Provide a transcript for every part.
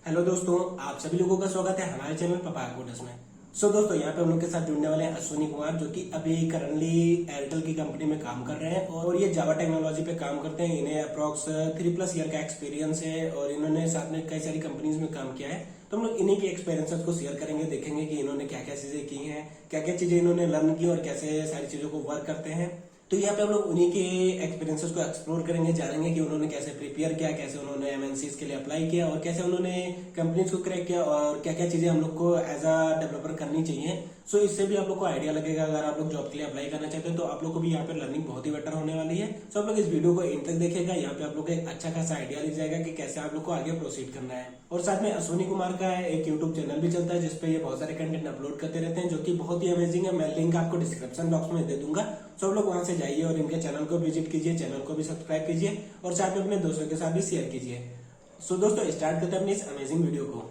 Hello दोस्तों, आप सभी लोगों का स्वागत है हमारे चैनल पपाया कोडर्स में। दोस्तों, यहाँ पे हम लोग के साथ जुड़ने वाले हैं अश्विनी कुमार, जो कि अभी करंटली एयरटेल की कंपनी में काम कर रहे हैं और ये जावा टेक्नोलॉजी पे काम करते हैं। इन्हें अप्रॉक्स 3+ ईयर का एक्सपीरियंस है और इन्होंने साथ में कई सारी कंपनीज में काम किया है। तो हम लोग इन्हीं की एक्सपीरियंसेस को शेयर करेंगे, देखेंगे कि इन्होंने क्या क्या चीजें की हैं, क्या क्या चीजें इन्होंने लर्न की और कैसे सारी चीजों को वर्क करते हैं। तो यहाँ पे हम लोग उन्हीं के एक्सपीरियंसेस को एक्सप्लोर करेंगे, जानेंगे कि उन्होंने कैसे प्रिपेयर किया, कैसे उन्होंने एमएनसीज के लिए अप्लाई किया और कैसे उन्होंने कंपनीज को क्रैक किया और क्या क्या चीजें हम लोग को एज अ डेवलपर करनी चाहिए। सो इससे भी आप लोग को आइडिया लगेगा। अगर आप लोग जॉब के लिए अप्लाई करना चाहते हैं तो आप लोग को भी यहाँ पे लर्निंग बहुत ही बेटर होने वाली है। सो आप लोग इस वीडियो को एंड तक देखेगा, यहाँ पे आप लोग को एक अच्छा खासा आइडिया लग जाएगा कि कैसे आप लोग को आगे प्रोसीड करना है। और साथ में अश्विनी कुमार का एक यूट्यूब चैनल भी चलता है जिसपे ये बहुत सारे कंटेंट अपलोड करते रहते हैं, जो कि बहुत ही अमेजिंग है। मैं लिंक आपको डिस्क्रिप्शन बॉक्स में दे दूंगा। सो आप लोग वहां से जाइए और इनके चैनल को विजिट कीजिए, चैनल को भी सब्सक्राइब कीजिए और साथ में अपने दोस्तों के साथ भी शेयर कीजिए। सो दोस्तों, स्टार्ट करते हैं अपनी इस अमेजिंग वीडियो को।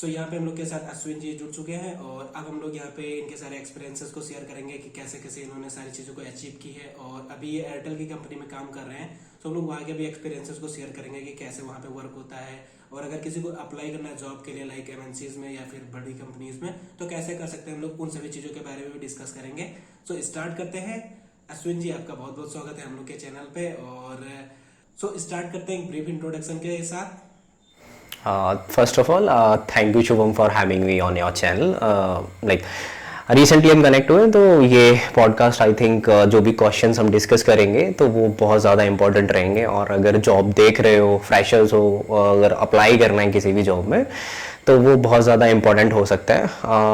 यहाँ पे हम लोग के साथ अश्विन जी जुड़ चुके हैं और अब हम लोग यहाँ पे इनके सारे एक्सपीरियंसेस को शेयर करेंगे कि कैसे कैसे इन्होंने सारी चीज़ों को अचीव की है। और अभी ये एयरटेल की कंपनी में काम कर रहे हैं, तो हम लोग वहाँ के भी एक्सपीरियंसेस को शेयर करेंगे कि कैसे वहाँ पे वर्क होता है और अगर किसी को अप्लाई करना है जॉब के लिए लाइक एमएनसीज में या फिर बड़ी कंपनीज में तो कैसे कर सकते हैं हम लोग, उन सभी चीज़ों के बारे में भी डिस्कस करेंगे। सो स्टार्ट करते हैं। अश्विन जी, आपका बहुत बहुत स्वागत है हम लोग के चैनल पे। और स्टार्ट करते हैं एक ब्रीफ इंट्रोडक्शन के साथ। First of all, thank you Shubham for having me on your channel. Like recently हम कनेक्ट हुए तो ये पॉडकास्ट आई थिंक जो भी क्वेश्चंस हम डिस्कस करेंगे तो वो बहुत ज़्यादा इंपॉर्टेंट रहेंगे। और अगर जॉब देख रहे हो, फ्रेशर्स हो, अगर अप्लाई करना है किसी भी जॉब में तो वो बहुत ज़्यादा इंपॉर्टेंट हो सकता है।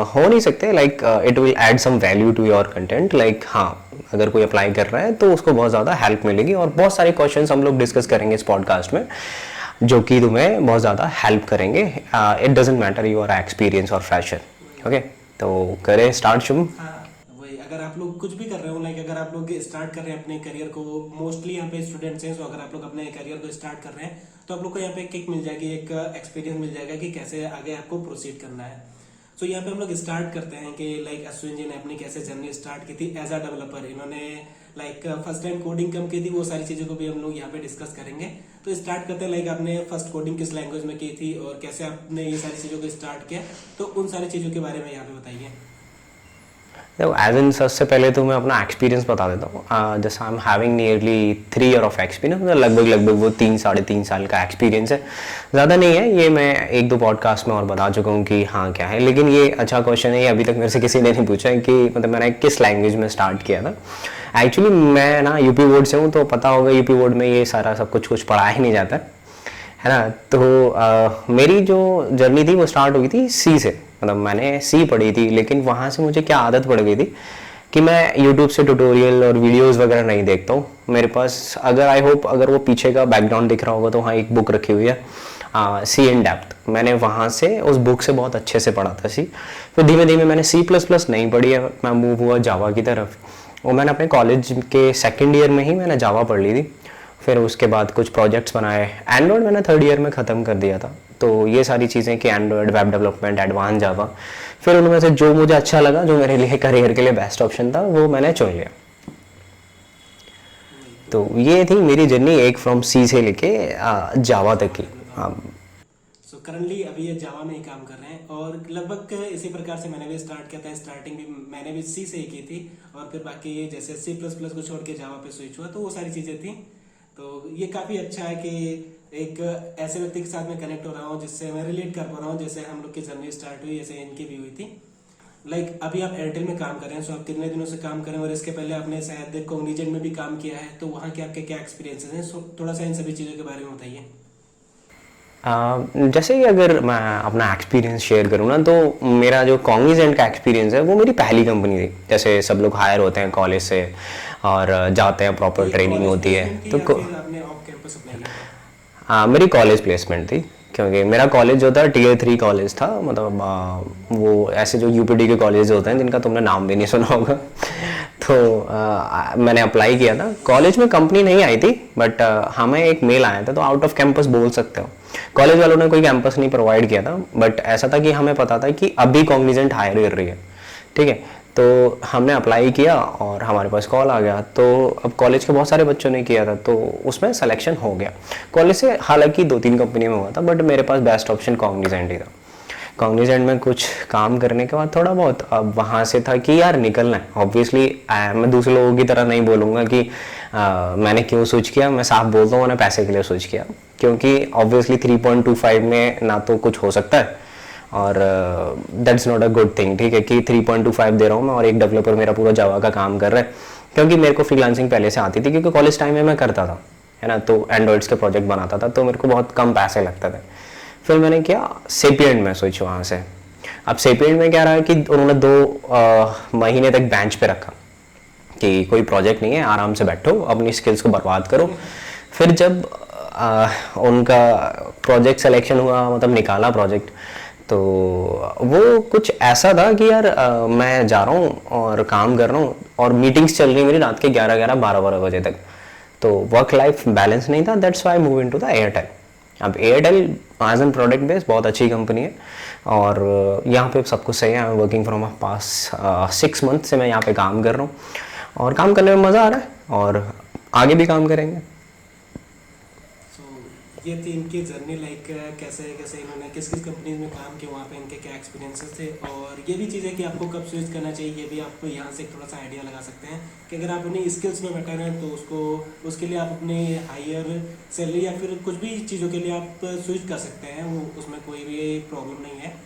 हो नहीं सकते like it will add some value to your content. Like हाँ, अगर कोई अप्लाई कर रहा है तो उसको बहुत ज़्यादा हेल्प मिलेगी और बहुत सारे क्वेश्चंस हम लोग डिस्कस करेंगे इस पॉडकास्ट में जो कि तुम्हें बहुत ज़्यादा हेल्प करेंगे। It doesn't matter you are experience और फ्रेशर। ओके, तो करें स्टार्ट शुभ। वही, अगर आप लोग कुछ भी कर रहे हो लाइक अगर आप लोग स्टार्ट कर रहे हैं अपने करियर को, मोस्टली यहाँ पे स्टूडेंट्स हैं, तो अगर आप लोग अपने करियर को स्टार्ट कर रहे हैं तो आप लोग को यहाँ पे किक मिल जाएगी, एक एक्सपीरियंस मिल जाएगा कि कैसे आगे आपको प्रोसीड करना है। सो यहाँ पे हम लोग स्टार्ट करते हैं कि लाइक अश्विन जी ने अपनी कैसे जर्नी स्टार्ट की थी एज अ डेवलपर। इन्होंने लाइक फर्स्ट टाइम कोडिंग कम की थी, वो सारी चीज़ों को भी हम लोग यहाँ पे डिस्कस करेंगे। तो स्टार्ट करते हैं लाइक आपने फर्स्ट कोडिंग किस लैंग्वेज में की थी और कैसे आपने ये सारी चीज़ों को स्टार्ट किया, तो उन सारी चीज़ों के बारे में यहाँ पे बताइए। एज इन सबसे पहले तो मैं अपना एक्सपीरियंस बता देता हूँ। जैसे I am having nearly 3 year of experience, लगभग वो 3-3.5 साल का एक्सपीरियंस है। ज़्यादा नहीं है, ये मैं 1-2 पॉडकास्ट में और बता चुका हूँ कि हाँ क्या है। लेकिन ये अच्छा क्वेश्चन है, ये अभी तक मेरे से किसी ने नहीं पूछा है कि मतलब मैंने किस लैंग्वेज में स्टार्ट किया था। एक्चुअली मैं ना यूपी बोर्ड से हूँ, तो पता होगा यूपी बोर्ड में ये सारा सब कुछ पढ़ाया ही नहीं जाता है ना। तो मेरी जो जर्नी थी वो स्टार्ट हुई थी सी से। मतलब मैंने सी पढ़ी थी, लेकिन वहाँ से मुझे क्या आदत पड़ गई थी कि मैं यूट्यूब से ट्यूटोरियल और वीडियोस वगैरह नहीं देखता हूँ। मेरे पास अगर आई होप अगर वो पीछे का बैकग्राउंड दिख रहा होगा तो वहाँ एक बुक रखी हुई है सी इन डेप्थ। मैंने वहाँ से उस बुक से बहुत अच्छे से पढ़ा था सी। फिर धीमे धीमे मैंने C++ नहीं पढ़ी है, मैं मूव हुआ जावा की तरफ और मैंने अपने कॉलेज के 2nd ईयर में ही मैंने जावा पढ़ ली थी। फिर उसके बाद कुछ प्रोजेक्ट्स बनाए। एंड्रॉयड मैंने 3rd ईयर में ख़त्म कर दिया था। तो ये सारी चीज़ें कि एंड्रॉयड, वेब डेवलपमेंट, एडवांस जावा, फिर उनमें से जो मुझे अच्छा लगा, जो मेरे लिए करियर के लिए बेस्ट ऑप्शन था, वो मैंने चुन लिया। तो ये थी मेरी जर्नी एक फ्रॉम सी से लेके जावा तक की। सो करंटली अभी ये जावा में ही काम कर रहे हैं और लगभग इसी प्रकार से मैंने भी स्टार्ट किया था। स्टार्टिंग भी मैंने भी सी से ही की थी और फिर बाकी जैसे C++ को छोड़ के जावा पे स्विच हुआ, तो वो सारी चीज़ें थी। तो ये काफ़ी अच्छा है कि एक ऐसे व्यक्ति के साथ मैं कनेक्ट हो रहा हूँ जिससे मैं रिलेट कर पा रहा हूँ, जैसे हम लोग की जर्नी स्टार्ट हुई ऐसे इनकी भी हुई थी। लाइक अभी आप एयरटेल में काम कर रहे हैं, सो आप कितने दिनों से काम कर रहे हैं और इसके पहले आपने शायद कॉग्निजेंट में भी काम किया है, तो वहाँ के आपके क्या एक्सपीरियंसेस हैं? सो थोड़ा सा इन सभी चीज़ों के बारे में बताइए। जैसे कि अगर मैं अपना एक्सपीरियंस शेयर करूँ ना, तो मेरा जो कॉग्निजेंट का एक्सपीरियंस है वो मेरी पहली कंपनी थी। जैसे सब लोग हायर होते हैं कॉलेज से और जाते हैं, प्रॉपर ट्रेनिंग होती है। तो आपने ऑफ कैंपस अप्लाई किया? मेरी कॉलेज प्लेसमेंट थी। क्योंकि मेरा कॉलेज जो था टीयर 3 कॉलेज था, मतलब वो ऐसे जो यूपीडी के कॉलेज होते हैं जिनका तुमने नाम भी नहीं सुना होगा। तो मैंने अप्लाई किया था, कॉलेज में कंपनी नहीं आई थी, बट हमें एक मेल आया था, तो आउट ऑफ कैंपस बोल सकते हो। कॉलेज वालों ने कोई कैंपस नहीं प्रोवाइड किया था, बट ऐसा था कि हमें पता था कि अभी कॉग्निजेंट हायर कर रही है, ठीक है। तो हमने अप्लाई किया और हमारे पास कॉल आ गया। तो अब कॉलेज के बहुत सारे बच्चों ने किया था, तो उसमें सिलेक्शन हो गया। कॉलेज से हालांकि 2-3 कंपनी में हुआ था, बट मेरे पास बेस्ट ऑप्शन कॉग्निजेंट ही था। कॉग्निजेंट में कुछ काम करने के बाद थोड़ा बहुत अब वहाँ से था कि यार निकलना है। ऑब्वियसली मैं दूसरे लोगों की तरह नहीं बोलूँगा कि मैंने क्यों स्विच किया, मैं साफ बोलता हूँ मैंने पैसे के लिए स्विच किया, क्योंकि ऑब्वियसली 3.25 में ना तो कुछ हो सकता है और that's not a good thing, ठीक है, कि 3.25 दे रहा हूँ मैं और एक डेवलपर मेरा पूरा जावा का काम कर रहा है। क्योंकि मेरे को फ्रीलांसिंग पहले से आती थी, क्योंकि कॉलेज टाइम में मैं करता था, है ना, तो एंड्रॉइड्स के प्रोजेक्ट बनाता था, तो मेरे को बहुत कम पैसे लगते थे। फिर मैंने किया सेपिएंट में स्विच वहाँ से। अब सेपिएंट में क्या रहा कि उन्होंने 2 महीने तक बेंच पे रखा कि कोई प्रोजेक्ट नहीं है, आराम से बैठो, अपनी स्किल्स को बर्बाद करो। फिर जब उनका प्रोजेक्ट सिलेक्शन हुआ, मतलब निकाला प्रोजेक्ट, तो वो कुछ ऐसा था कि यार मैं जा रहा हूँ और काम कर रहा हूँ और मीटिंग्स चल रही है मेरी रात के 11-11, 12-12 बजे तक, तो वर्क लाइफ बैलेंस नहीं था। That's why move into the Airtel. अब Airtel as an product base बहुत अच्छी कंपनी है और यहाँ पे सब कुछ सही है। मैं वर्किंग फ्रॉम पास 6 मंथ से मैं यहाँ पे काम कर रहा हूँ और काम करने में मज़ा आ रहा है और आगे भी काम करेंगे। ये थी इनकी जर्नी, लाइक कैसे कैसे इन्होंने किस किस कंपनीज में काम किया, वहाँ पे इनके क्या एक्सपीरियंसेस थे। और ये भी चीज़ है कि आपको कब स्विच करना चाहिए, ये भी आप यहाँ से थोड़ा सा आइडिया लगा सकते हैं कि अगर आप अपनी स्किल्स में बेटर हैं तो उसके लिए आप अपनी हायर सैलरी या फिर कुछ भी चीज़ों के लिए आप स्विच कर सकते हैं, वो उसमें कोई भी प्रॉब्लम नहीं है।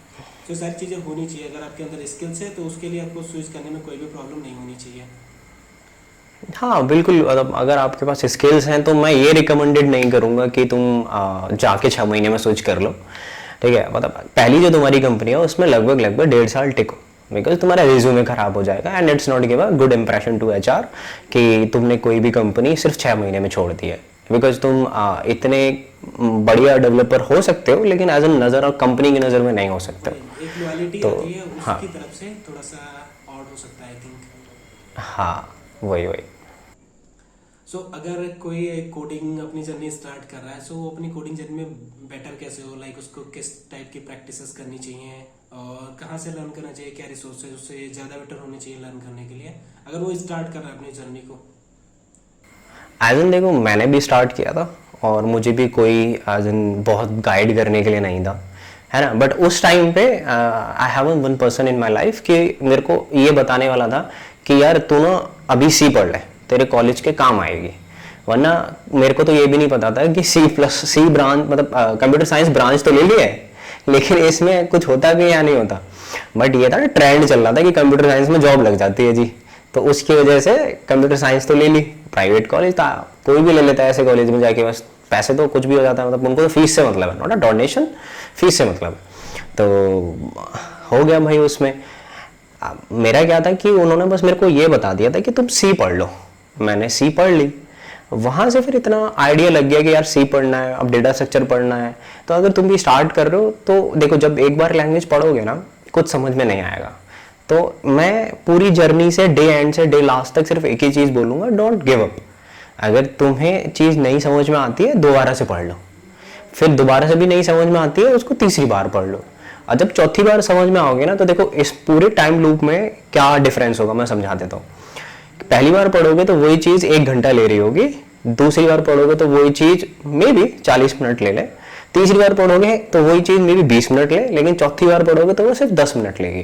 तो सारी चीज़ें होनी चाहिए, अगर आपके अंदर स्किल्स है तो उसके लिए आपको स्विच करने में कोई भी प्रॉब्लम नहीं होनी चाहिए। हाँ बिल्कुल, मतलब अगर आपके पास स्किल्स हैं तो मैं ये रिकमेंडेड नहीं करूँगा कि तुम जाके 6 महीने में स्विच कर लो, ठीक है। मतलब पहली जो तुम्हारी कंपनी है उसमें लगभग 1.5 साल टिको, बिकॉज तुम्हारा रिज्यूमे खराब हो जाएगा and it's not give a good impression to HR कि तुमने कोई भी कंपनी सिर्फ 6 महीने में छोड़ दी है। बिकॉज तुम इतने बढ़िया डेवलपर हो सकते हो लेकिन एज एन नज़र और कंपनी की नज़र में नहीं हो सकते। एक लॉयल्टी तो आती है उसकी हाँ तरफ से, थोड़ा सा ऑड हो सकता है आई थिंक। हाँ वही। सो अगर कोई कोडिंग अपनी जर्नी स्टार्ट कर रहा है, सो वो अपनी कोडिंग जर्नी में बेटर कैसे हो, लाइक उसको किस टाइप की प्रैक्टिसेस करनी चाहिए और कहाँ से लर्न करना चाहिए, क्या रिसोर्सेज उससे ज़्यादा बेटर होने चाहिए लर्न करने के लिए, अगर वो स्टार्ट कर रहा है अपनी जर्नी को। एज एन देखो मैंने भी स्टार्ट किया था और मुझे भी कोई एज एन बहुत गाइड करने के लिए नहीं था, है ना। बट उस टाइम पे I have one person in my life कि मेरे को ये बताने वाला था कि यार तू ना अभी सी पढ़ ले, तेरे कॉलेज के काम आएगी। वरना मेरे को तो ये भी नहीं पता था कि सी ब्रांच मतलब कंप्यूटर साइंस ब्रांच तो ले लिया है लेकिन इसमें कुछ होता भी या नहीं होता। बट ये था ट्रेंड चल रहा था कि कंप्यूटर साइंस में जॉब लग जाती है जी, तो उसकी वजह से कंप्यूटर साइंस तो ले ली। प्राइवेट कॉलेज था, कोई भी ले लेता है ऐसे कॉलेज में जाके, बस पैसे तो कुछ भी हो जाता है, मतलब उनको तो फीस से मतलब है, नॉट अ डोनेशन, फीस से मतलब है। तो हो गया भाई उसमें। मेरा क्या था कि उन्होंने बस मेरे को ये बता दिया था कि तुम सी पढ़ लो। मैंने सी पढ़ ली, वहाँ से फिर इतना आइडिया लग गया कि यार सी पढ़ना है, अब डेटा स्ट्रक्चर पढ़ना है। तो अगर तुम भी स्टार्ट कर रहे हो तो देखो, जब एक बार लैंग्वेज पढ़ोगे ना कुछ समझ में नहीं आएगा। तो मैं पूरी जर्नी से डे एंड से डे लास्ट तक सिर्फ एक ही चीज़ बोलूँगा, डोंट गिव अप। अगर तुम्हें चीज़ नहीं समझ में आती है दोबारा से पढ़ लो, फिर दोबारा से भी नहीं समझ में आती है उसको तीसरी बार पढ़ लो, और जब चौथी बार समझ में आओगे ना तो देखो इस पूरे टाइम लूप में क्या डिफरेंस होगा मैं समझा देता हूँ। पहली बार पढ़ोगे तो वही चीज़ 1 घंटा ले रही होगी, दूसरी बार पढ़ोगे तो वही चीज़ मे बी 40 मिनट ले ले, तीसरी बार पढ़ोगे तो वही चीज़ मे बी 20 मिनट ले, लेकिन चौथी बार पढ़ोगे तो वो सिर्फ 10 मिनट लेगी,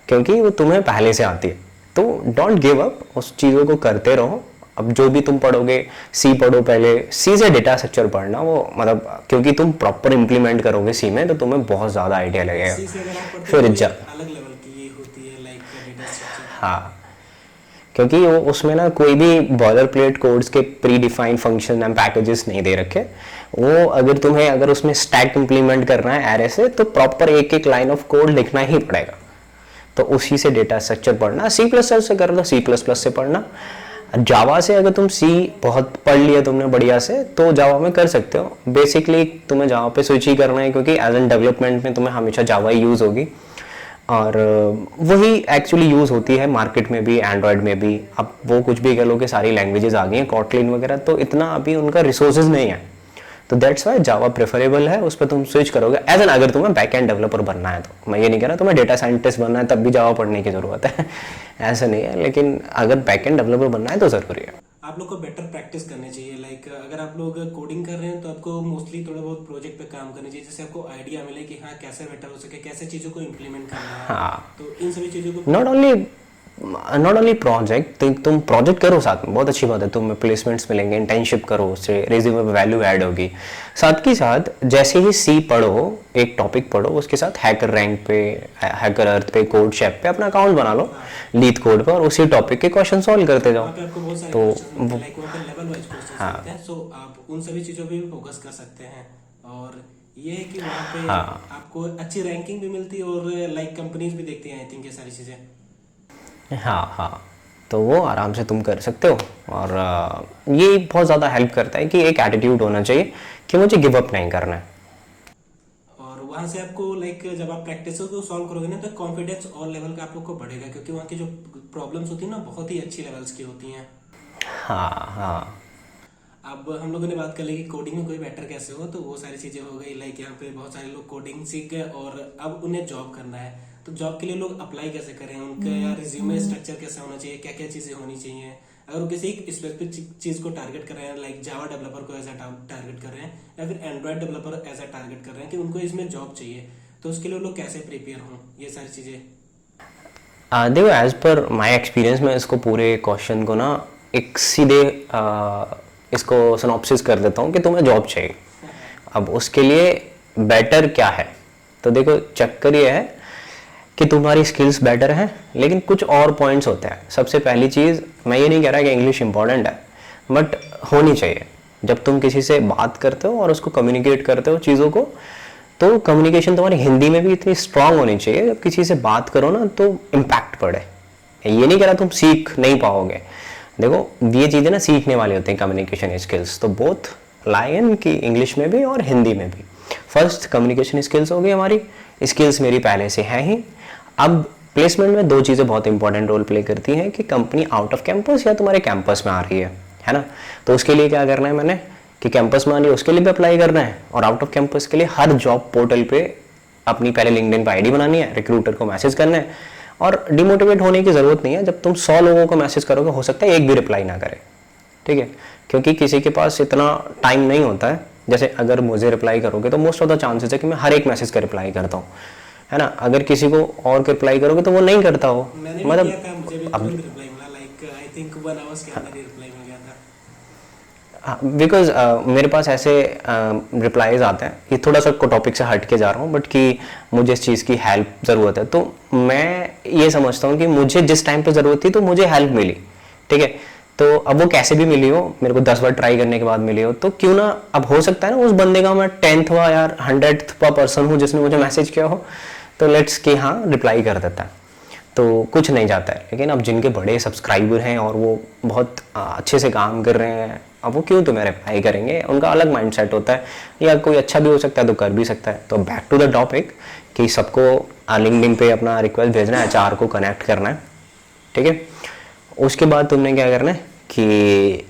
क्योंकि वो तुम्हें पहले से आती है। तो डोंट गिव अप, उस चीज़ों को करते रहो। अब जो भी तुम पढ़ोगे, सी पढ़ो, पहले सी से डेटा स्ट्रक्चर पढ़ना, वो मतलब क्योंकि तुम प्रॉपर इंप्लीमेंट करोगे सी में तो तुम्हें बहुत ज़्यादा आइडिया लगेगा। फिर अलग लेवल की होती है लाइक डेटा स्ट्रक्चर। हाँ, क्योंकि वो उसमें ना कोई भी बॉयलर प्लेट कोड्स के pre defined function and packages नहीं दे रखे। वो अगर उसमें स्टैक इंप्लीमेंट करना है एरे से तो प्रॉपर एक एक लाइन ऑफ कोड लिखना ही पड़ेगा। तो उसी से डेटा स्ट्रक्चर पढ़ना, सी प्लस प्लस से कर लो, सी प्लस प्लस से पढ़ना, जावा से अगर तुम सी बहुत पढ़ लिया तुमने बढ़िया से तो जावा में कर सकते हो। बेसिकली तुम्हें जावा पे स्विच ही करना है क्योंकि एज एन डेवलपमेंट में तुम्हें हमेशा जावा ही यूज़ होगी और वही एक्चुअली यूज़ होती है मार्केट में भी, एंड्रॉयड में भी। अब वो कुछ भी कह लो कि सारी लैंग्वेजेस आ गई हैं, कॉटलिन वगैरह, तो इतना अभी उनका रिसोर्सेज नहीं है, तो दैट्स वाई जावा प्रेफरेबल है, उस पर तुम स्विच करोगे एज एन। अगर तुम्हें बैक एंड डेवलपर बनना है तो मैं ये नहीं कह रहा तुम्हें डेटा साइंटिस्ट बनना है तब भी जावा पढ़ने की ज़रूरत है ऐसा नहीं है, लेकिन अगर बैक एंड डेवलपर बनना है तो ज़रूरी है। आप लोग को बेटर प्रैक्टिस करनी चाहिए। लाइक अगर आप लोग कोडिंग कर रहे हैं तो आपको मोस्टली थोड़ा बहुत प्रोजेक्ट पे काम करना चाहिए, जिससे आपको आइडिया मिले कि हाँ कैसे बेटर हो सके, कैसे चीज़ों को इम्प्लीमेंट करना है। हाँ, तो इन सभी चीज़ों को नॉट ओनली प्रोजेक्ट, तुम प्रोजेक्ट करो साथ में, बहुत अच्छी बात है, तुम्हें प्लेसमेंट्स मिलेंगे, इंटर्नशिप करो, उससे रेज्यूमे पे वैल्यू ऐड होगी। साथ ही साथ जैसे ही सी पढ़ो, एक टॉपिक पढ़ो, उसके साथ हैकर रैंक पे, हैकर अर्थ पे, कोड शेफ पे अपना अकाउंट बना लो, लीड कोड पे, और उसी टॉपिक के क्वेश्चन सॉल्व करते जाओ। वहाँ पे आपको बहुत सारे तो क्वेश्चन लाइक वहाँ पे लेवल वाइज क्वेश्चन होते हैं, सो आप उन सभी चीज़ों पे भी फोकस कर सकते हैं। और ये है कि वहाँ पे आपको अच्छी रैंकिंग भी मिलती है और लाइक कंपनीज भी देखती हैं आई थिंक ये सारी चीज़ें। हाँ, तो वो आराम से तुम कर सकते हो। और ये बहुत ज़्यादा हेल्प करता है कि एक एटीट्यूड होना चाहिए कि मुझे गिव अप नहीं करना है। और वहाँ से आपको लाइक जब आप प्रैक्टिस को सॉल्व करोगे ना तो कॉन्फिडेंस और लेवल का आप लोग को बढ़ेगा, क्योंकि वहाँ की जो प्रॉब्लम्स होती है ना बहुत ही अच्छी लेवल्स की होती हैं। हाँ। अब हम लोगों ने बात कर ली कि कोडिंग में कोई बेटर कैसे हो, तो वो सारी चीज़ें हो गई। लाइक यहाँ पे बहुत सारे लोग कोडिंग सीख गए और अब उन्हें जॉब करना है, तो जॉब के लिए लोग अप्लाई कैसे करें, उनका रिज्यूमे स्ट्रक्चर कैसे होना चाहिए, क्या क्या चीज़ें होनी चाहिए। अगर वो किसी एक स्पेसिफिक चीज़ को टारगेट कर रहे हैं, लाइक जावा डेवलपर को एज अ टारगेट कर रहे हैं या फिर Android developer as a target कर रहे हैं कि उनको इसमें जॉब चाहिए, तो उसके लिए लोग कैसे प्रिपेयर हों, ये सारी चीज़ें। देखो, एज पर माई एक्सपीरियंस में इसको पूरे क्वेश्चन को ना एक सीधे इसको सिनॉप्सिस कर देता हूँ कि तुम्हें जॉब चाहिए। अब उसके लिए बेटर क्या है, तो देखो चक्कर ये है कि तुम्हारी स्किल्स बेटर हैं, लेकिन कुछ और पॉइंट्स होते हैं। सबसे पहली चीज़, मैं ये नहीं कह रहा कि इंग्लिश इंपॉर्टेंट है, बट होनी चाहिए। जब तुम किसी से बात करते हो और उसको कम्युनिकेट करते हो चीज़ों को, तो कम्युनिकेशन तुम्हारी हिंदी में भी इतनी स्ट्रांग होनी चाहिए, जब किसी से बात करो ना तो इम्पैक्ट पड़े। ये नहीं कह रहा तुम सीख नहीं पाओगे, देखो ये चीज़ें ना सीखने वाली होती हैं कम्युनिकेशन स्किल्स, तो बोथ लाइन की इंग्लिश में भी और हिंदी में भी। फर्स्ट कम्युनिकेशन स्किल्स होगी हमारी, स्किल्स मेरी पहले से हैं ही। अब प्लेसमेंट में दो चीज़ें बहुत इंपॉर्टेंट रोल प्ले करती हैं कि कंपनी आउट ऑफ कैंपस या तुम्हारे कैंपस में आ रही है ना। तो उसके लिए क्या करना है मैंने कि कैंपस में आ रही है उसके लिए भी अप्लाई करना है, और आउट ऑफ कैंपस के लिए हर जॉब पोर्टल पे अपनी पहले लिंक्डइन पे आईडी बनानी है, रिक्रूटर को मैसेज करना है। और डिमोटिवेट होने की ज़रूरत नहीं है, जब तुम 100 लोगों को मैसेज करोगे हो सकता है एक भी रिप्लाई ना करे, ठीक है, क्योंकि किसी के पास इतना टाइम नहीं होता है। जैसे अगर मुझे रिप्लाई करोगे तो मोस्ट ऑफ द चांसेस है कि मैं हर एक मैसेज का रिप्लाई करता हूँ, है ना। अगर किसी को और को रिप्लाई करोगे तो वो नहीं करता हो, मतलब बिकॉज मेरे पास ऐसे रिप्लाईज आते हैं, ये थोड़ा सा टॉपिक से हट के जा रहा हूँ, बट कि मुझे इस चीज़ की हेल्प ज़रूरत है, तो मैं ये समझता हूँ कि मुझे जिस टाइम पे ज़रूरत थी तो मुझे हेल्प मिली, ठीक है। तो अब वो कैसे भी मिली हो, मेरे को 10 बार ट्राई करने के बाद मिली हो, तो क्यों ना, अब हो सकता है ना उस बंदे का मैं 10th या 100th पर्सन हूँ जिसने मुझे मैसेज किया हो, तो लेट्स कि हाँ रिप्लाई कर देता है, तो कुछ नहीं जाता है। लेकिन अब जिनके बड़े सब्सक्राइबर हैं और वो बहुत अच्छे से काम कर रहे हैं, अब वो क्यों तुम्हें रिप्लाई करेंगे, उनका अलग माइंडसेट होता है, या कोई अच्छा भी हो सकता है तो कर भी सकता है। तो बैक टू द टॉपिक कि सबको लिंक्डइन पे अपना रिक्वेस्ट भेजना है, HR को कनेक्ट करना है, ठीक है। उसके बाद तुमने क्या करना है कि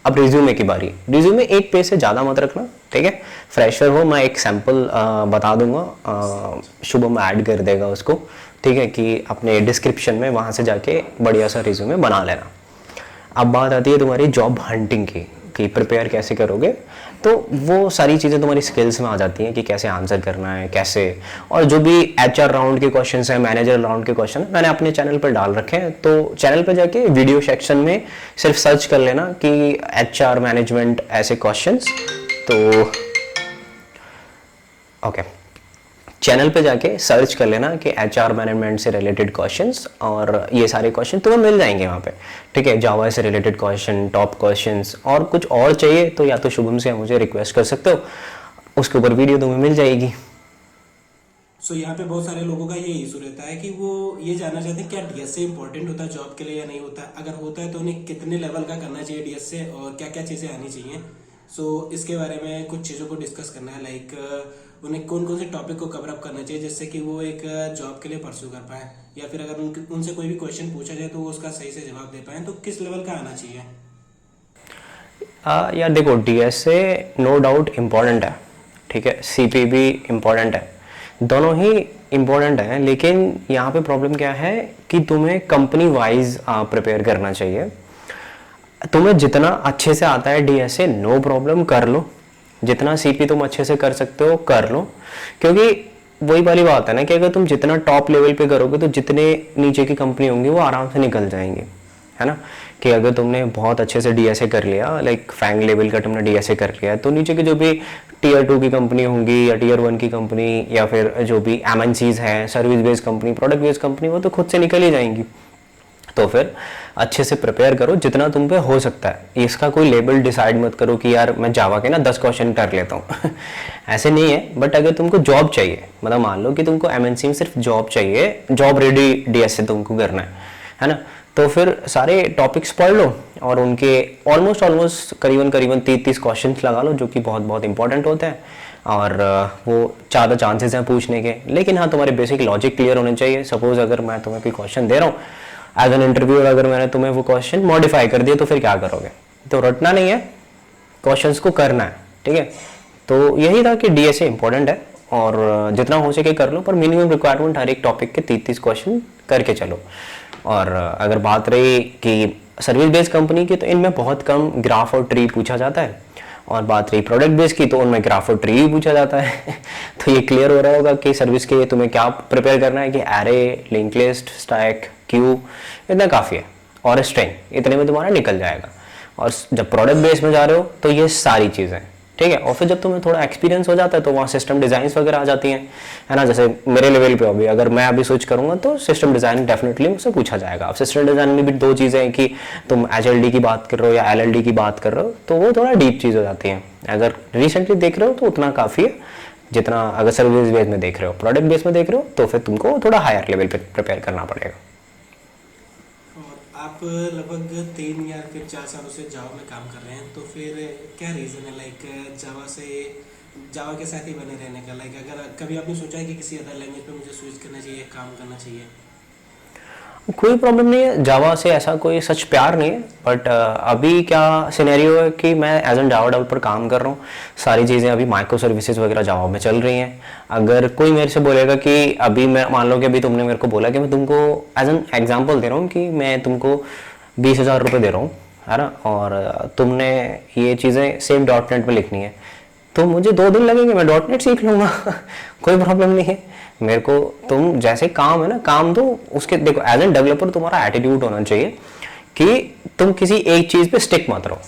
अब रिज्यूमे की बारी। रिज्यूमे एक पेज से ज़्यादा मत रखना, ठीक है। फ्रेशर हो, मैं एक सैम्पल बता दूंगा, शुभम ऐड कर देगा उसको, ठीक है, कि अपने डिस्क्रिप्शन में वहाँ से जाके बढ़िया सा रिज्यूमे बना लेना। अब बात आती है तुम्हारी जॉब हंटिंग की कि प्रिपेयर कैसे करोगे, तो वो सारी चीज़ें तुम्हारी स्किल्स में आ जाती हैं कि कैसे आंसर करना है, कैसे। और जो भी HR राउंड के क्वेश्चंस हैं, मैनेजर राउंड के क्वेश्चन मैंने अपने चैनल पर डाल रखे हैं, तो चैनल पर जाके वीडियो सेक्शन में सिर्फ सर्च कर लेना कि HR मैनेजमेंट ऐसे क्वेश्चंस, तो ओके, चैनल पे जाके सर्च कर लेना कि HR मैनेजमेंट से रिलेटेड क्वेश्चंस, और ये सारे क्वेश्चन तुम्हें मिल जाएंगे वहाँ पे, ठीक है। जावा से रिलेटेड क्वेश्चन, टॉप क्वेश्चंस, और कुछ और चाहिए तो या तो शुभम से मुझे रिक्वेस्ट कर सकते हो, उसके ऊपर वीडियो तुम्हें मिल जाएगी। सो यहाँ पे बहुत सारे लोगों का ये इशू रहता है कि वो ये जानना चाहते हैं क्या डीएसए इंपॉर्टेंट होता है जॉब के लिए या नहीं होता, अगर होता है तो उन्हें कितने लेवल का करना चाहिए डीएसए और क्या क्या चीज़ें आनी चाहिए। सो इसके बारे में कुछ चीज़ों को डिस्कस करना है, लाइक उन्हें कौन कौन से टॉपिक को कवर अप करना चाहिए जिससे कि वो एक जॉब के लिए परस्यू कर पाए, या फिर अगर उनसे कोई भी क्वेश्चन पूछा जाए तो वो उसका सही से जवाब दे पाए, तो किस लेवल का आना चाहिए। यार देखो, डीएसए नो डाउट इम्पॉर्टेंट है, ठीक है, सीपी भी इम्पॉर्टेंट है, दोनों ही इम्पॉर्टेंट है, लेकिन यहाँ पे प्रॉब्लम क्या है कि तुम्हें कंपनी वाइज प्रिपेयर करना चाहिए। तुम्हें जितना अच्छे से आता है डीएसए नो प्रॉब्लम, कर लो, जितना सीपी तुम अच्छे से कर सकते हो कर लो, क्योंकि वही वाली बात है ना कि अगर तुम जितना टॉप लेवल पे करोगे तो जितने नीचे की कंपनी होंगी वो आराम से निकल जाएंगी, है ना। कि अगर तुमने बहुत अच्छे से डीएसए कर लिया, लाइक फैंग लेवल का तुमने डीएसए कर लिया, तो नीचे की जो भी टीयर 2 की कंपनी होंगी या टीयर 1 की कंपनी या फिर जो भी एमएनसीज हैं, service based company, product based company, वो तो खुद से निकल ही जाएंगी। तो फिर अच्छे से प्रिपेयर करो जितना तुम पे हो सकता है। इसका कोई लेबल डिसाइड मत करो कि यार मैं जावा के ना 10 क्वेश्चन कर लेता हूँ ऐसे नहीं है। बट अगर तुमको जॉब चाहिए, मतलब मान लो कि तुमको एमएनसी में सिर्फ जॉब चाहिए, जॉब रेडी डीएसए तुमको करना है ना, तो फिर सारे टॉपिक्स पढ़ लो और उनके ऑलमोस्ट करीबन 30 क्वेश्चंस लगा लो, जो कि बहुत बहुत इंपॉर्टेंट होते हैं और वो ज़्यादा चांसेस हैं पूछने के। लेकिन हाँ, तुम्हारे बेसिक लॉजिक क्लियर होने चाहिए। सपोज अगर मैं तुम्हें कोई क्वेश्चन दे रहा हूँ एज एन इंटरव्यूअर, अगर मैंने तुम्हें वो क्वेश्चन मॉडिफाई कर दिया तो फिर क्या करोगे। तो रटना नहीं है, क्वेश्चंस को करना है, ठीक है। तो यही था कि डीएसए इंपॉर्टेंट है और जितना हो सके कर लो, पर मिनिमम रिक्वायरमेंट हर एक टॉपिक के 30 क्वेश्चन करके चलो। और अगर बात रही कि सर्विस बेस्ड कंपनी की, तो इनमें बहुत कम ग्राफ और ट्री पूछा जाता है, और बात रही प्रोडक्ट बेस्ड की तो उनमें ग्राफ और ट्री भी पूछा जाता है तो ये क्लियर हो रहा होगा कि सर्विस के लिए तुम्हें क्या प्रिपेयर करना है कि array, link list, stack, Q, इतना काफ़ी है, और स्ट्रिंग, इतने में तुम्हारा निकल जाएगा। और जब प्रोडक्ट बेस्ड में जा रहे हो तो ये सारी चीज़ें, ठीक है। और फिर जब तुम्हें थोड़ा एक्सपीरियंस हो जाता है तो वहाँ सिस्टम डिज़ाइंस वगैरह आ जाती हैं, है ना। जैसे मेरे लेवल पे अभी अगर मैं अभी स्विच करूँगा तो सिस्टम डिज़ाइन डेफिनेटली मुझसे पूछा जाएगा। अब सिस्टम डिज़ाइन में भी दो चीज़ें हैं कि तुम HLD की बात कर रहे हो या LLD की बात कर रहे हो, तो वो थोड़ा डीप चीज़ हो जाती है। अगर रिसेंटली देख रहे हो तो उतना काफ़ी है जितना अगर सर्विस बेस में देख रहे हो। प्रोडक्ट बेस में देख रहे हो तो फिर तुमको थोड़ा हायर लेवल पे प्रिपेयर करना पड़ेगा। आप लगभग 3 या फिर 4 सालों से जावा में काम कर रहे हैं, तो फिर क्या रीज़न है लाइक जावा के साथ ही बने रहने का। लाइक अगर कभी आपने सोचा है कि किसी अदर लैंग्वेज पे मुझे स्विच करना चाहिए, काम करना चाहिए? कोई प्रॉब्लम नहीं है, जावा से ऐसा कोई सच प्यार नहीं है। बट अभी क्या सिनेरियो है कि मैं एज एन जावा डेवलपर काम कर रहा हूँ, सारी चीज़ें अभी माइक्रो सर्विसेज वगैरह जावा में चल रही हैं। अगर कोई मेरे से बोलेगा कि अभी मैं मान लो कि अभी तुमने मेरे को बोला कि मैं तुमको एज एन एग्जाम्पल दे रहा हूँ कि मैं तुमको 20,000 रुपये दे रहा हूँ, है ना, और तुमने ये चीज़ें सेम .NET में लिखनी है, तो मुझे 2 दिन लगेंगे, मैं .NET सीख लूँगा कोई प्रॉब्लम नहीं है मेरे को। तुम जैसे काम है ना, काम दो उसके। देखो एज एन डेवलपर तुम्हारा एटीट्यूड होना चाहिए कि तुम किसी एक चीज़ पे स्टिक मत रहो,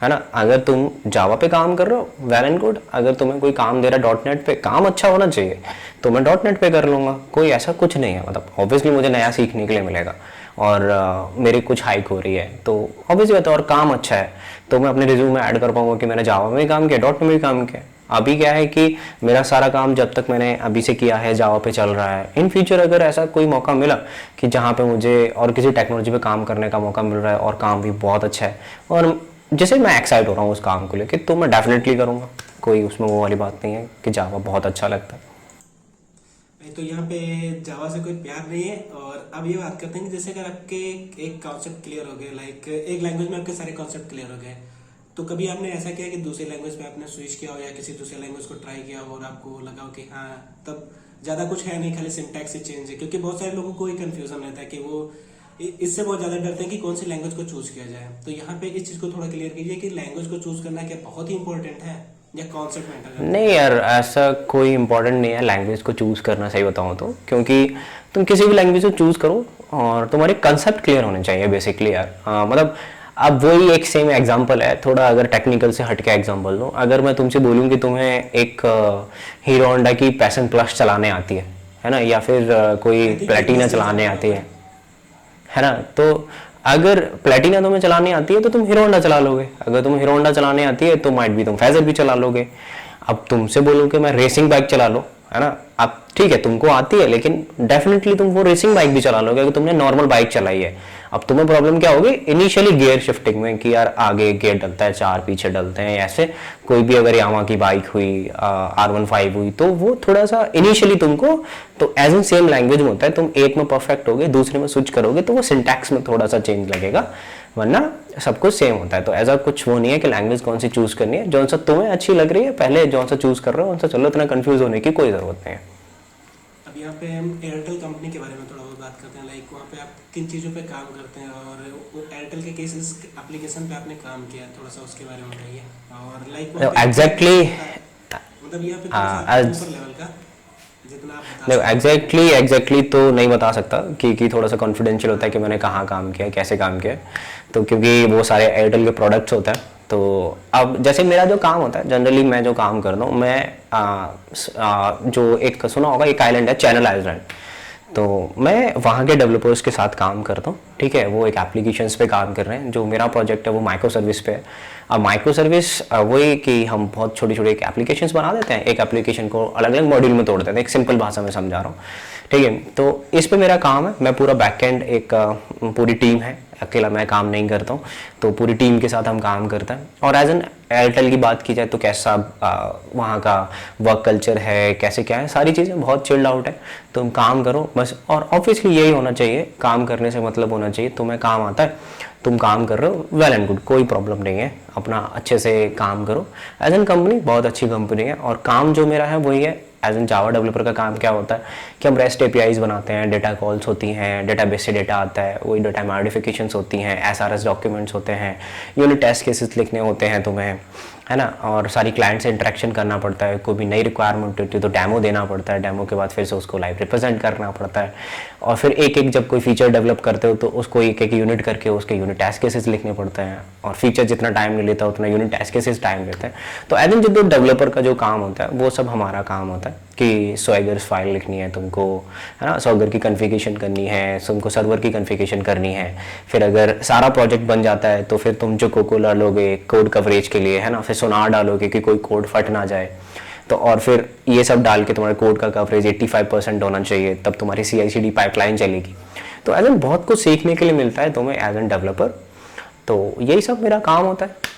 है ना। अगर तुम जावा पे काम कर रहे हो वेल एंड गुड, अगर तुम्हें कोई काम दे रहा है .NET पे, काम अच्छा होना चाहिए, तो मैं .NET पे कर लूँगा, कोई ऐसा कुछ नहीं है। मतलब ऑब्वियसली मुझे नया सीखने के लिए मिलेगा और मेरी कुछ हाइक हो रही है तो ऑब्वियसली बात है, और काम अच्छा है तो मैं अपने रिज्यूम में ऐड कर पाऊंगा कि मैंने जावा में भी काम किया, .NET में भी काम किया। अभी क्या है कि मेरा सारा काम जब तक मैंने अभी से किया है जावा पे चल रहा है। इन फ्यूचर अगर ऐसा कोई मौका मिला कि जहाँ पे मुझे और किसी टेक्नोलॉजी पे काम करने का मौका मिल रहा है और काम भी बहुत अच्छा है और जैसे मैं एक्साइट हो रहा हूँ उस काम को लेकर, तो मैं डेफिनेटली करूँगा। कोई उसमें वो वाली बात नहीं है कि जावा बहुत अच्छा लगता है। तो यहाँ पे जावा से कोई प्यार नहीं है। और अब ये बात करते हैं कि जैसे अगर आपके एक कॉन्सेप्ट क्लियर हो गए, लाइक एक लैंग्वेज में आपके सारे कॉन्सेप्ट क्लियर हो गए, तो कभी आपने ऐसा किया कि दूसरी लैंग्वेज पे आपने स्विच किया हो या किसी दूसरे लैंग्वेज को ट्राई किया हो और आपको लगा हो कि हाँ तब ज़्यादा कुछ है नहीं, खाली सिंटैक्स ही चेंज है? क्योंकि बहुत सारे लोगों को ही कंफ्यूजन रहता है कि वो इससे बहुत ज़्यादा डरते हैं कि कौन सी लैंग्वेज को चूज किया जाए। तो यहाँ पे इस चीज़ को थोड़ा क्लियर कीजिए कि लैंग्वेज को चूज करना क्या बहुत ही इंपॉर्टेंट है या कॉन्सेप्ट मैटर करता है? नहीं यार, ऐसा कोई इंपॉर्टेंट नहीं है लैंग्वेज को चूज़ करना, सही बताऊँ तो, क्योंकि तुम किसी भी लैंग्वेज को चूज़ करो और तुम्हारे कंसेप्ट क्लियर होने चाहिए बेसिकली यार। मतलब अब वही एक सेम एग्जांपल है, थोड़ा अगर टेक्निकल से हट के एग्जांपल दूँ, अगर मैं तुमसे बोलूँ कि तुम्हें एक हीरो होंडा की पैशन प्लस चलाने आती है ना, या फिर कोई प्लेटिना चलाने आती है ना, तो अगर प्लेटिना तुम्हें चलानी आती है तो तुम हीरो होंडा चला लोगे, अगर तुम्हें हीरो होंडा चलानी आती है तो माइट भी तुम फेजर भी चला लोगे। अब तुमसे बोलूँ कि मैं रेसिंग बाइक चला लो, है ना। अब ठीक है तुमको आती है, लेकिन डेफिनेटली तुम वो रेसिंग बाइक भी चला लोगे अगर तुमने नॉर्मल बाइक चलाई है। अब तुम्हें प्रॉब्लम क्या होगी इनिशियली गियर शिफ्टिंग में, कि यार आगे गियर डलता है, चार पीछे डलते हैं, ऐसे कोई भी अगर यामा की बाइक हुई, R15 हुई, तो वो थोड़ा सा इनिशियली तुमको, तो एज इन सेम लैंग्वेज में होता है, तुम एक में परफेक्ट होगे दूसरे में स्विच करोगे तो वो सिंटैक्स में थोड़ा सा चेंज लगेगा, वरना सब कुछ सेम होता है। तो ऐसा कुछ वो नहीं है कि लैंग्वेज कौन सी चूज करनी है, जौन सा तुम्हें अच्छी लग रही है पहले जौन सा चूज कर रहे हो उनसे चलो, इतना कंफ्यूज होने की कोई जरूरत नहीं है। अब यहाँ पे हम एयरटेल कंपनी के बारे में थोड़ा बहुत बात करते हैं, लाइक वहाँ पे आप किन चीज़ों पे काम करते हैं और एयरटेल के किस एप्लीकेशन पे आपने काम किया, थोड़ा सा उसके बारे में बताइए। और लाइक एग्जैक्टली मतलब यहाँ पे थोड़ा सा ऊपर लेवल का जितना आप बता देखो सकते हैं। एग्जैक्टली तो नहीं बता सकता कि थोड़ा सा कॉन्फिडेंशियल होता है कि मैंने कहाँ काम किया है, कैसे काम किया है, तो क्योंकि वो सारे एयरटेल के प्रोडक्ट्स होते हैं। तो अब जैसे मेरा जो काम होता है जनरली, मैं जो काम करता हूँ, मैं जो एक सुना होगा एक आइलैंड है चैनल आइलैंड, तो मैं वहाँ के डेवलपर्स के साथ काम करता हूँ। ठीक है, वो एक एप्लीकेशंस पे काम कर रहे हैं। जो मेरा प्रोजेक्ट है वो माइक्रो सर्विस पे है। अब माइक्रो सर्विस वही कि हम बहुत छोटी छोटी एक एप्लीकेशंस बना देते हैं, एक एप्लीकेशन को अलग अलग मॉड्यूल में तोड़ देते हैं, एक सिंपल भाषा में समझा रहा हूँ। ठीक है, तो इस पे मेरा काम है, मैं पूरा बैकएंड, एक पूरी टीम है, अकेला मैं काम नहीं करता हूँ, तो पूरी टीम के साथ हम काम करते हैं। और एज एन एयरटेल की बात की जाए तो कैसा वहाँ का वर्क कल्चर है, कैसे क्या है, सारी चीज़ें बहुत चिल्ड आउट है। तुम काम करो बस, और ऑब्वियसली यही होना चाहिए, काम करने से मतलब होना चाहिए तुम्हें काम आता है, तुम काम कर रहे हो, वेल एंड गुड, कोई प्रॉब्लम नहीं है, अपना अच्छे से काम करो। एज एन कंपनी बहुत अच्छी कंपनी है, और काम जो मेरा है वही है। एज एन जावा डेवलपर का काम क्या होता है कि हम रेस्ट एपीआईज बनाते हैं, डेटा कॉल्स होती हैं, डेटाबेस से डेटा आता है, वही डेटा मॉडिफिकेशंस होती हैं, एसआरएस डॉक्यूमेंट्स होते हैं, यूनिट टेस्ट केसेस लिखने होते हैं तुम्हें, है ना, और सारी क्लाइंट से इंटरेक्शन करना पड़ता है। कोई भी नई रिक्वायरमेंट होती है तो डेमो देना पड़ता है, डेमो के बाद फिर से उसको लाइव रिप्रेजेंट करना पड़ता है, और फिर एक एक जब कोई फीचर डेवलप करते हो तो उसको एक एक यूनिट करके उसके यूनिट टेस्ट केसेस लिखने पड़ते हैं, और फीचर जितना टाइम नहीं लेता उतना यूनिट टेस्ट केसेस टाइम लेते हैं। तो एज एन जो डेवलपर का जो काम होता है वो सब हमारा काम होता है कि स्वैगर फाइल लिखनी है तुमको, है ना, स्वैगर की कॉन्फ़िगरेशन करनी है, तुमको सर्वर की कॉन्फ़िगरेशन करनी है। फिर अगर सारा प्रोजेक्ट बन जाता है तो फिर तुम जो कोको डालोगे कोड कवरेज के लिए, है ना, फिर सोनार डालोगे कि कोई कोड फट ना जाए, तो और फिर ये सब डाल के तुम्हारे कोड का कवरेज 85% होना चाहिए, तब तुम्हारी CI/CD पाइपलाइन चलेगी। तो एज एन बहुत कुछ सीखने के लिए मिलता है तुम्हें एज एन डेवलपर, तो यही सब मेरा काम होता है।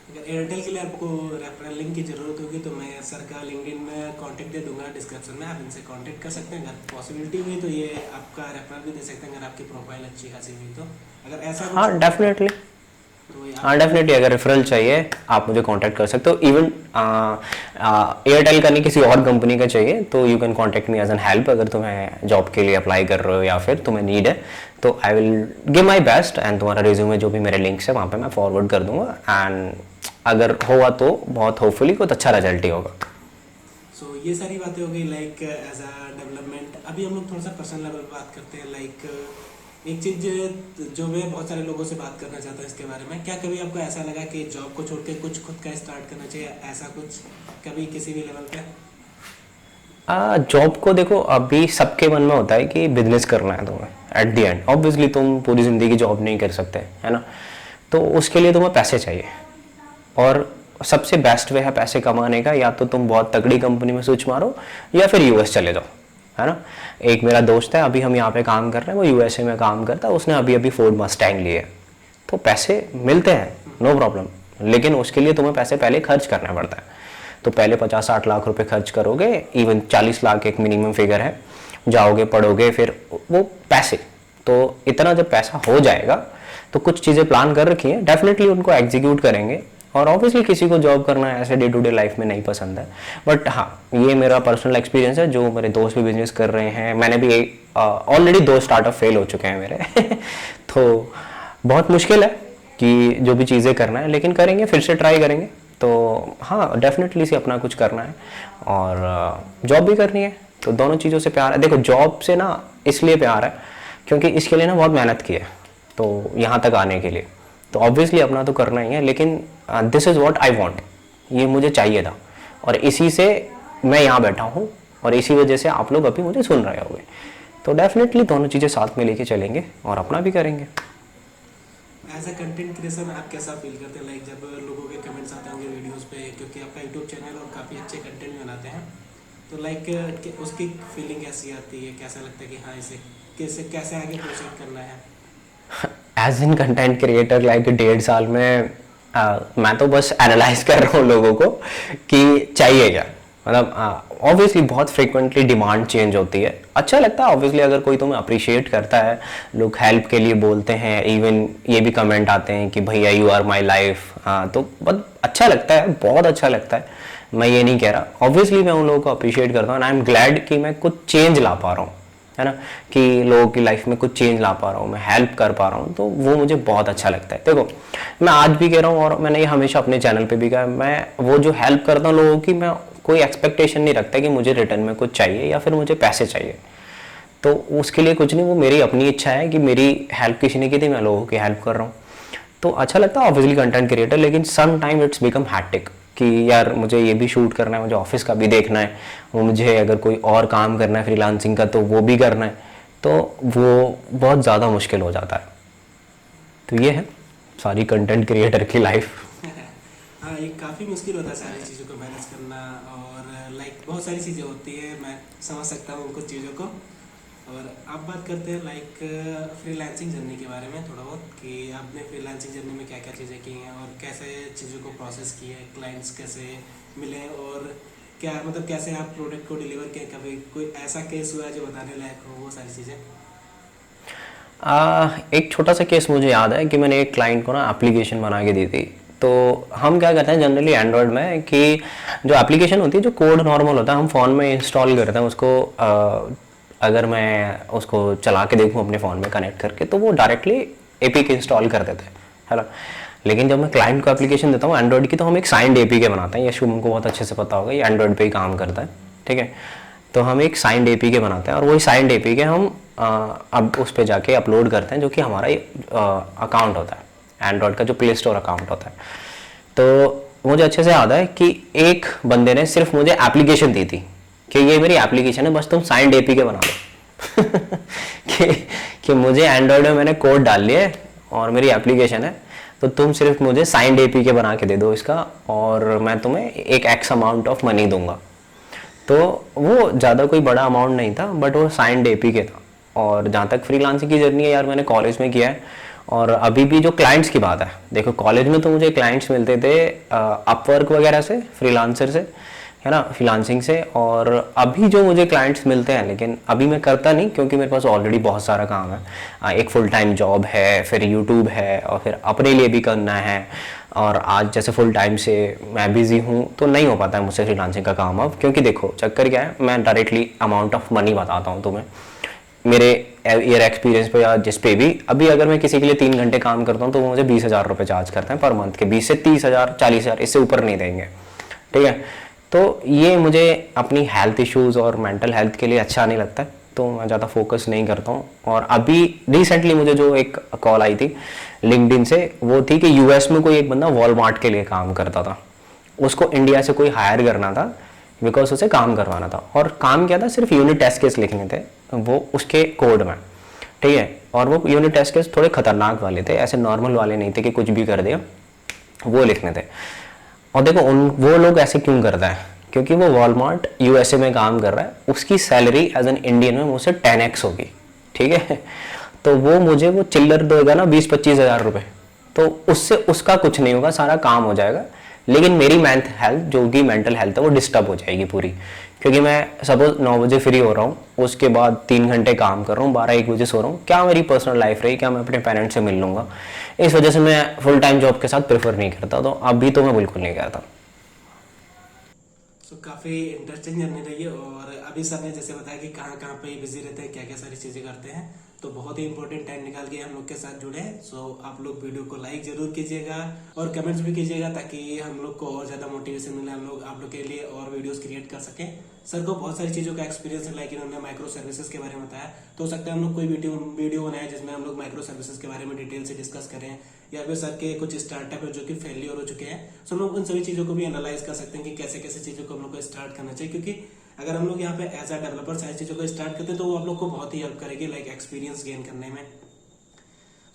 अगर एयरटेल के लिए आपको रेफरल लिंक की ज़रूरत होगी तो मैं सर का लिंक्डइन में कांटेक्ट दे दूंगा डिस्क्रिप्शन में, आप इनसे कांटेक्ट कर सकते हैं। अगर पॉसिबिलिटी हुई तो ये आपका रेफरल भी दे सकते हैं, अगर आपकी प्रोफाइल अच्छी खासी हुई तो। अगर ऐसा हाँ डेफिनेटली, तो हाँ डेफिनेटली, अगर रेफरल चाहिए आप मुझे कांटेक्ट कर सकते हो। इवन एयरटेल का नहीं, किसी और कंपनी का चाहिए तो you can contact me as an help. अगर तुम्हें जॉब के लिए अप्लाई कर रहे हो या फिर तुम्हें नीड है तो I will give my best, and तुम्हारा रिज्यूमे जो भी मेरे लिंक्स है वहाँ पे मैं फॉरवर्ड कर दूंगा, एंड अगर हुआ तो बहुत होपफुली कुछ अच्छा रिजल्ट ही होगा। सो ये सारी बातें हो गई लाइक एज अ डेवलपमेंट। अभी हम लोग थोड़ा सा पर्सनल लेवल पर बात करते हैं। लाइक एक चीज़ जो मैं बहुत सारे लोगों से बात करना चाहता हूँ इसके बारे में, क्या कभी आपको ऐसा लगा कि जॉब को छोड़ के कुछ खुद का स्टार्ट करना चाहिए, ऐसा कुछ कभी किसी भी लेवल पे? जॉब को देखो, अभी सबके मन में होता है कि बिजनेस करना है तुम्हें, एट द एंड ऑब्वियसली तुम पूरी ज़िंदगी जॉब नहीं कर सकते, है ना, तो उसके लिए तुम्हें पैसे चाहिए, और सबसे बेस्ट वे है पैसे कमाने का, या तो तुम बहुत तगड़ी कंपनी में स्विच मारो या फिर यूएस चले जाओ, है ना। एक मेरा दोस्त है, अभी हम यहाँ पे काम कर रहे हैं, वो यूएसए में काम करता है, उसने अभी अभी फोर्ड मस्टैंग लिए, तो पैसे मिलते हैं नो प्रॉब्लम, लेकिन उसके लिए तुम्हें पैसे पहले खर्च करना पड़ता है। तो पहले 50-60 लाख रुपए खर्च करोगे, इवन 40 लाख एक मिनिमम फिगर है, जाओगे पढ़ोगे, फिर वो पैसे, तो इतना जब पैसा हो जाएगा तो कुछ चीज़ें प्लान कर रखी हैं, डेफिनेटली उनको एग्जीक्यूट करेंगे। और ऑब्वियसली किसी को जॉब करना ऐसे डे टू डे लाइफ में नहीं पसंद है, बट हाँ ये मेरा पर्सनल एक्सपीरियंस है, जो मेरे दोस्त भी बिजनेस कर रहे हैं, मैंने भी ऑलरेडी 2 स्टार्टअप फेल हो चुके हैं मेरे तो बहुत मुश्किल है कि जो भी चीज़ें करना है, लेकिन करेंगे, फिर से ट्राई करेंगे। तो हाँ डेफिनेटली से अपना कुछ करना है, और जॉब भी करनी है, तो दोनों चीज़ों से प्यार है। देखो जॉब से ना इसलिए प्यार है क्योंकि इसके लिए ना बहुत मेहनत की है, तो यहाँ तक आने के लिए, तो ऑब्वियसली अपना तो करना ही है, लेकिन this is what I want, ये मुझे चाहिए था, और इसी से मैं यहाँ बैठा हूँ, और इसी वजह से आप लोग अभी मुझे सुन रहे होंगे। तो डेफिनेटली दोनों चीज़ें साथ में लेके चलेंगे और अपना भी करेंगे। एज अ कंटेंट क्रिएशन आप कैसा फील करते हैं, लाइक जब लोगों के कमेंट्स आते होंगे वीडियोस पे, क्योंकि आपका यूट्यूब चैनल और काफ़ी अच्छे कंटेंट भी बनाते हैं, तो लाइक उसकी फीलिंग कैसी आती है, कैसा लगता है कि हाँ इसे कैसे कैसे आगे प्रोसीड करना है? As in content creator like 1.5 साल में मैं तो बस एनालाइज कर रहा हूँ लोगों को कि चाहिए क्या। मतलब ऑब्वियसली बहुत फ्रिक्वेंटली डिमांड चेंज होती है। अच्छा लगता है ऑब्वियसली अगर कोई तुम्हें अप्रिशिएट करता है, लोग हेल्प के लिए बोलते हैं, इवन ये भी कमेंट आते हैं कि भैया यू आर माई लाइफ। तो बहुत अच्छा लगता है, बहुत अच्छा लगता है। मैं ये नहीं कह रहा, ऑब्वियसली मैं उन लोगों को अप्रिशिएट करता हूँ एंड आई एम ग्लैड कि मैं कुछ चेंज ला पा रहा हूँ, है ना, कि लोगों की लाइफ में कुछ चेंज ला पा रहा हूँ, मैं हेल्प कर पा रहा हूँ, तो वो मुझे बहुत अच्छा लगता है। देखो मैं आज भी कह रहा हूँ और मैंने ये हमेशा अपने चैनल पे भी कहा, मैं वो जो हेल्प करता हूँ लोगों की, मैं कोई एक्सपेक्टेशन नहीं रखता कि मुझे रिटर्न में कुछ चाहिए या फिर मुझे पैसे चाहिए। तो उसके लिए कुछ नहीं, वो मेरी अपनी इच्छा है कि मेरी हेल्प किसी ने की थी, मैं लोगों की हेल्प कर रहा हूँ, तो अच्छा लगता है ऑब्वियसली कंटेंट क्रिएटर। लेकिन some time it's become hectic कि यार मुझे ये भी शूट करना है, मुझे ऑफिस का भी देखना है, वो मुझे अगर कोई और काम करना है फ्रीलांसिंग का तो वो भी करना है, तो वो बहुत ज़्यादा मुश्किल हो जाता है। तो ये है सारी कंटेंट क्रिएटर की लाइफ। हाँ, ये काफ़ी मुश्किल होता है सारी चीज़ों को मैनेज करना, और लाइक बहुत सारी चीज़ें होती है, मैं समझ सकता हूँ उन कुछ चीज़ों को। और आप बात करते हैं लाइक फ्रीलांसिंग जर्नी के बारे में थोड़ा बहुत, कि आपने फ्रीलांसिंग जर्नी में क्या क्या चीज़ें की हैं और कैसे चीज़ों को प्रोसेस किए, क्लाइंट्स कैसे मिले, और क्या मतलब कैसे आप प्रोडक्ट को डिलीवर किए, कभी कोई ऐसा केस हुआ है जो बताने लायक हो, वो सारी चीज़ें। एक छोटा सा केस मुझे याद है कि मैंने एक क्लाइंट को ना एप्लीकेशन बना के दी थी। तो हम क्या करते हैं जनरली एंड्रॉयड में कि जो एप्लीकेशन होती है, जो कोड नॉर्मल होता है, हम फ़ोन में इंस्टॉल करते हैं उसको। अगर मैं उसको चला के देखूँ अपने फ़ोन में कनेक्ट करके, तो वो डायरेक्टली एपीके इंस्टॉल कर देते हैं, है ना। लेकिन जब मैं क्लाइंट को एप्लीकेशन देता हूँ एंड्रॉयड की, तो हम एक साइंड एपीके बनाते हैं। ये शुभम को बहुत अच्छे से पता होगा, ये एंड्रॉयड पे ही काम करता है, ठीक है। तो हम एक साइंड एपीके बनाते हैं और वही साइंड एपीके हम अब उस पर जाके अपलोड करते हैं, जो कि हमारा अकाउंट होता है, एंड्रॉयड का जो प्ले स्टोर अकाउंट होता है। तो मुझे अच्छे से याद है कि एक बंदे ने सिर्फ मुझे एप्लीकेशन दी थी कि ये मेरी एप्लीकेशन है, बस तुम साइंड एपीके बना दो। कि मुझे एंड्रॉयड में मैंने कोड डाल लिया है और मेरी एप्लीकेशन है, तो तुम सिर्फ मुझे साइंड एपीके बना के दे दो इसका, और मैं तुम्हें एक एक्स अमाउंट ऑफ मनी दूंगा। तो वो ज़्यादा कोई बड़ा अमाउंट नहीं था, बट वो साइंड एपीके था। और जहाँ तक फ्रीलांसिंग की जर्नी है यार, मैंने कॉलेज में किया है, और अभी भी जो क्लाइंट्स की बात है, देखो कॉलेज में तो मुझे क्लाइंट्स मिलते थे अपवर्क वगैरह से, फ्रीलांसर से, है ना, फ्रीलांसिंग से। और अभी जो मुझे क्लाइंट्स मिलते हैं, लेकिन अभी मैं करता नहीं क्योंकि मेरे पास ऑलरेडी बहुत सारा काम है। एक फुल टाइम जॉब है, फिर यूट्यूब है, और फिर अपने लिए भी करना है। और आज जैसे फुल टाइम से मैं बिज़ी हूँ, तो नहीं हो पाता है मुझसे फ्रीलांसिंग का काम अब, क्योंकि देखो चक्कर क्या है, मैं डायरेक्टली अमाउंट ऑफ मनी बताता हूँ तुम्हें मेरे ईयर एक्सपीरियंस पे या जिस पे भी। अभी अगर मैं किसी के लिए 3 घंटे काम करता हूँ तो वो मुझे 20,000 रुपये चार्ज करते हैं पर मंथ के, 20 से 30,000 40,000, इससे ऊपर नहीं देंगे, ठीक है। तो ये मुझे अपनी हेल्थ इश्यूज़ और मेंटल हेल्थ के लिए अच्छा नहीं लगता है, तो मैं ज़्यादा फोकस नहीं करता हूँ। और अभी रिसेंटली मुझे जो एक कॉल आई थी लिंक्डइन से, वो थी कि यूएस में कोई एक बंदा वॉलमार्ट के लिए काम करता था, उसको इंडिया से कोई हायर करना था बिकॉज उसे काम करवाना था। और काम क्या था, सिर्फ यूनिट टेस्ट केस लिखने थे वो उसके कोड में, ठीक है। और वो यूनिट टेस्ट केस थोड़े खतरनाक वाले थे, ऐसे नॉर्मल वाले नहीं थे कि कुछ भी कर दिया, वो लिखने थे। और देखो वो लोग ऐसे क्यों करता है, क्योंकि वो वॉलमार्ट यूएसए में काम कर रहा है, उसकी सैलरी एज एन इंडियन में मुझसे 10x होगी, ठीक है। तो वो मुझे वो चिल्लर देगा ना 20-25 हज़ार रुपये, तो उससे उसका कुछ नहीं होगा, सारा काम हो जाएगा। लेकिन मेरी मेंटल हेल्थ, जो कि मेंटल हेल्थ है, वो डिस्टर्ब हो जाएगी पूरी, क्योंकि मैं सपोज 9 बजे फ्री हो रहा हूँ, उसके बाद 3 घंटे काम कर रहा हूँ, 12-1 बजे सो रहा हूँ, क्या मेरी पर्सनल लाइफ रही, क्या मैं अपने पेरेंट्स से मिल लूँगा। इस वजह से मैं फुल टाइम जॉब के साथ प्रेफर नहीं करता, तो अभी तो मैं बिल्कुल नहीं करता। सो काफ़ी इंटरेस्टिंग जर्नी रही है। और अभी सर ने जैसे बताया कि कहाँ कहाँ पे बिजी रहते हैं, क्या क्या सारी चीज़ें करते हैं, तो बहुत ही इंपॉर्टेंट टाइम निकाल के हम लोग के साथ जुड़े हैं। सो आप लोग वीडियो को लाइक जरूर कीजिएगा और कमेंट्स भी कीजिएगा, ताकि हम लोग को और ज़्यादा मोटिवेशन मिले, हम लोग आप लोग के लिए और वीडियोस क्रिएट कर सकें। सर को बहुत सारी चीज़ों का एक्सपीरियंस है, लाइक इन्होंने माइक्रो सर्विसेज के बारे में बताया, तो हो सकता है हम लोग कोई वीडियो बनाए जिसमें हम लोग माइक्रो सर्विसेज के बारे में डिटेल से डिस्कस करें, या फिर सर के कुछ स्टार्टअप है जो कि फेलियर हो चुके हैं। सो हम लोग उन सभी चीज़ों को भी एनालाइज कर सकते हैं कि कैसे कैसे चीज़ों को हम लोग को स्टार्ट करना चाहिए, क्योंकि अगर हम लोग यहाँ पे एज अ डेवलपर सारी चीज़ों को स्टार्ट करते हैं तो वो आप लोग को बहुत ही हेल्प करेगी लाइक एक्सपीरियंस गेन करने में।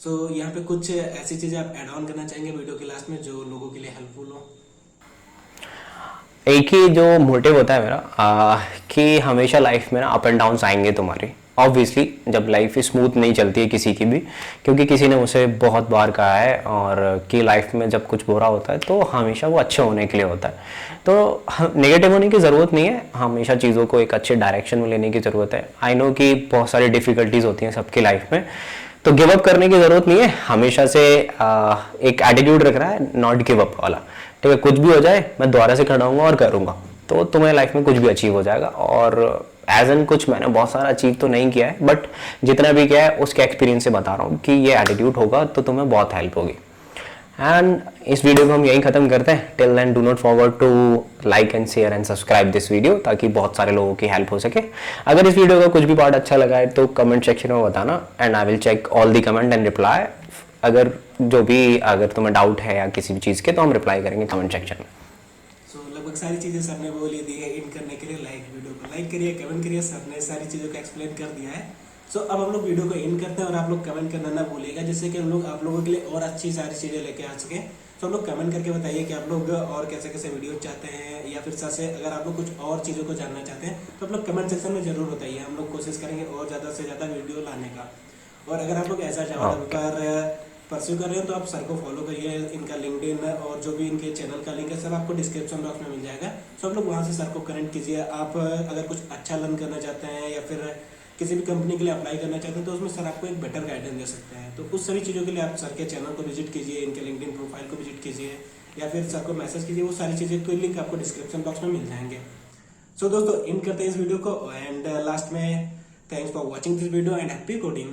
सो यहाँ पे कुछ ऐसी चीज़ें आप ऐड ऑन करना चाहेंगे वीडियो के लास्ट में जो लोगों के लिए हेल्पफुल हो? एक ही जो मोटिव होता है मेरा कि हमेशा लाइफ में ना अप एंड डाउन्स आएंगे तुम्हारे। ऑब्वियसली जब लाइफ स्मूथ नहीं चलती है किसी की भी, क्योंकि किसी ने मुझे बहुत बार कहा है और कि लाइफ में जब कुछ बुरा होता है तो हमेशा वो अच्छे होने के लिए होता है। तो नेगेटिव होने की ज़रूरत नहीं है, हमेशा चीज़ों को एक अच्छे डायरेक्शन में लेने की ज़रूरत है। आई नो कि बहुत सारी डिफ़िकल्टीज़ होती हैं सबकी लाइफ में, तो गिव अप करने की ज़रूरत नहीं है। हमेशा से एक एटीट्यूड रख रहा है नॉट गिव अप वाला, ठीक है। कुछ भी हो जाए मैं दोबारा से खड़ा होऊंगा और करूँगा, तो तुम्हें लाइफ में कुछ भी अचीव हो जाएगा। और एज एन कुछ मैंने बहुत सारा अचीव तो नहीं किया है, बट जितना भी किया है उसके एक्सपीरियंस से बता रहा हूँ कि ये एटीट्यूड होगा तो तुम्हें बहुत हेल्प होगी। एंड इस वीडियो को हम यहीं ख़त्म करते हैं। Till then do not forget to like and share and subscribe this video, ताकि बहुत सारे लोगों की हेल्प हो सके। अगर इस वीडियो का कुछ भी पार्ट अच्छा लगा है तो कमेंट सेक्शन में बताना, and I will check all the comment and reply. अगर तुम्हें डाउट है या किसी भी चीज़ के, तो हम रिप्लाई करेंगे कमेंट सेक्शन में। सो लगभग सारी चीज़ें सर ने बोल ही दी है। इन करने के लिए वीडियो को लाइक करिए, कमेंट करिए, सर ने सारी चीज़ों को एक्सप्लेन कर दिया है। सो अब हम लोग वीडियो को इन करते हैं और आप लोग कमेंट करना ना भूलिएगा, जिससे कि हम लोग आप लोगों के लिए और अच्छी सारी चीज़ें लेके आ सकें। तो हम लोग कमेंट करके बताइए कि आप लोग और कैसे कैसे वीडियो चाहते हैं, या फिर सर से अगर आप लोग कुछ और चीज़ों को जानना चाहते हैं तो आप लोग कमेंट सेक्शन में ज़रूर बताइए। हम लोग कोशिश करेंगे और ज़्यादा से ज़्यादा वीडियो लाने का। और अगर आप लोग ऐसा जावा डेवलपर परस्यू कर रहे हैं तो आप सर को फॉलो करिए। इनका लिंक्डइन और जो भी इनके चैनल का लिंक है सब आपको डिस्क्रिप्शन बॉक्स में मिल जाएगा। सो आप लोग वहाँ से सर को कनेक्ट कीजिए। आप अगर कुछ अच्छा लर्न करना चाहते हैं या फिर किसी भी कंपनी के लिए अप्लाई करना चाहते हैं तो उसमें सर आपको एक बेटर गाइडेंस दे सकते हैं। तो उस सभी चीज़ों के लिए आप सर के चैनल को विजिट कीजिए, इनके लिंक्डइन प्रोफाइल को विजिट कीजिए, या फिर सर को मैसेज कीजिए। वो सारी चीज़ें तो लिंक आपको डिस्क्रिप्शन बॉक्स में मिल जाएंगे। सो दोस्तों इन करते हैं इस वीडियो को, एंड लास्ट में thanks for watching this video and happy coding.